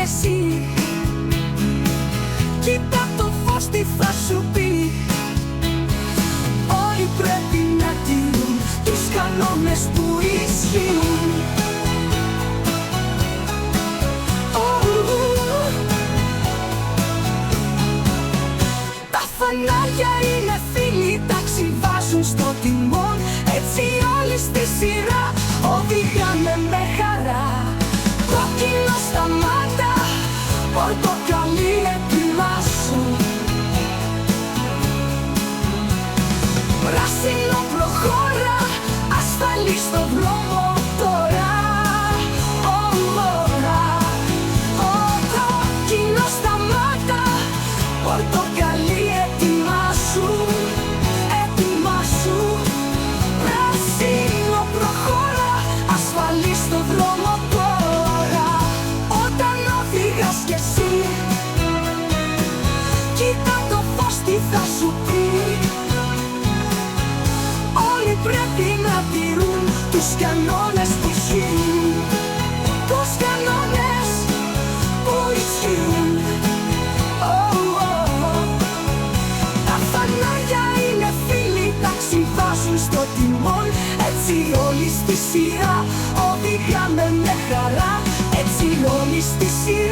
εσύ. Κοίτα το φως τι θα σου πει. Όλοι πρέπει να τηρούν τους κανόνες που ισχύουν. Τα φανάρια είναι φίλοι, ταξιβάζουν στο τιμόν. Έτσι όλοι στη σειρά οδηγάνε με χαρά. Κόκκινο σταμάτα, πορτοκαλί ετοιμάσου. Πράσινο προχώρα, ασφαλή στο δρόμο τώρα. Ομορά, κόκκινο σταμάτα, πορτοκαλί ετοιμάσου. Ετοιμάσου. Πράσινο προχώρα, ασφαλή στο δρόμο τώρα. Όταν οδηγάς κι εσύ, κοίτα το φως τι θα σου πει. Όλοι πρέπει να τηρούν τους κανόνες που ισχύουν. Τους κανόνες που ισχύουν. Τα φανάρια είναι φίλοι, ταξιβάζουν στο τιμόν. Έτσι όλοι στη σειρά οδηγάμε με χαρά. Έτσι όλοι στη σειρά